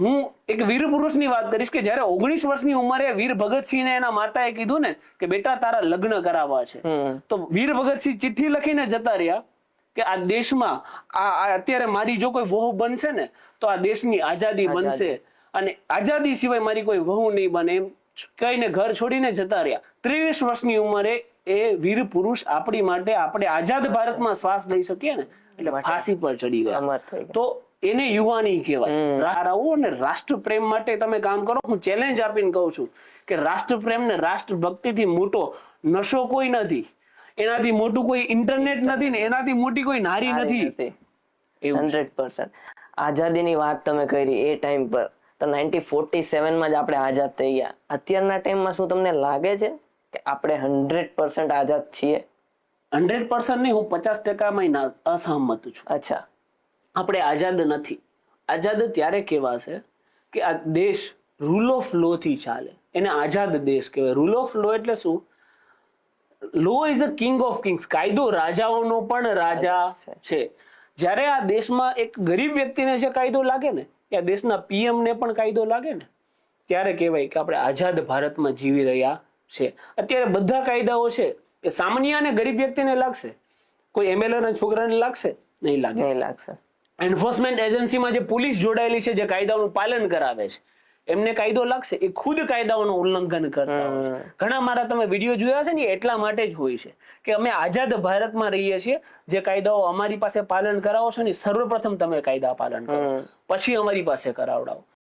હું એક વીર પુરુષની વાત કરીશ કે જયારે 19 વર્ષની ઉંમરે વીર ભગતસિંહને એના માતાએ કીધું ને કે બેટા તારા લગ્ન કરાવવા છે, તો વીર ભગતસિંહ ચિઠ્ઠી લખીને જતા રહ્યા કે આ દેશમાં અત્યારે મારી જો કોઈ વહુ બનશે ને તો આ દેશની આઝાદી બનશે, અને આઝાદી સિવાય મારી કોઈ વહુ નહીં બને, એમ કહીને ઘર છોડીને જતા રહ્યા. 23 વર્ષની ઉંમરે એ વીર પુરુષ આપણી માટે, આપણે આઝાદ ભારતમાં શ્વાસ લઈ શકીએ ને એટલે ફાંસી પર ચડી ગયા. તો એને યુવાની કહેવાય. અને રાષ્ટ્ર પ્રેમ માટે તમે કામ કરો. હું ચેલેન્જ આપીને કહું છું કે રાષ્ટ્ર પ્રેમ ને રાષ્ટ્ર ભક્તિ થી મોટો નશો કોઈ નથી, એનાથી મોટું કોઈ ઇન્ટરનેટ નથી, ને એનાથી મોટી કોઈ નારી નથી. 100% આઝાદીની વાત તમે કરી એ ટાઈમ પર તો 1947 માં જ આપણે આઝાદ થઈ ગયા. અત્યારના ટાઈમમાં શું તમને લાગે છે કે આપણે 100% આઝાદ છીએ? 100% નહીં, હું 50% માં અસહમત છું. અચ્છા, આપણે આઝાદ નથી. આઝાદ ત્યારે કહેવાશે કે આ દેશ રૂલ ઓફ લો થી ચાલે, એને આઝાદ દેશ કહેવાય. રૂલ ઓફ લો એટલે શું? Law is the king of kings. કાયદો રાજાઓનો પણ રાજા છે. જ્યારે આ દેશમાં એક ગરીબ વ્યક્તિને જે કાયદો લાગે ને, કે દેશના પીએમ ને પણ કાયદો લાગે ને, ત્યારે કહેવાય કે આપણે આઝાદ ભારતમાં જીવી રહ્યા છે. અત્યારે બધા કાયદાઓ છે કે સામાન્ય અને ગરીબ વ્યક્તિને લાગશે, કોઈ એમએલએ ના છોકરાને લાગશે નહીં લાગે. એન્ફોર્સમેન્ટ એજન્સીમાં જે પોલીસ જોડાયેલી છે, જે કાયદાઓનું પાલન કરાવે છે, એમને કાયદો લાગશે. એ ખુદ કાયદાઓનું ઉલ્લંઘન કરતા હોય છે. ઘણા મારા તમે વિડીયો જોયા છે ને, એટલા માટે જ હોય છે કે અમે આઝાદ ભારતમાં રહીએ છીએ. જે કાયદાઓ અમારી પાસે પાલન કરાવો છો ને, સર્વપ્રથમ તમે કાયદા પાલન કરો, પછી અમારી પાસે કરાવડાવો.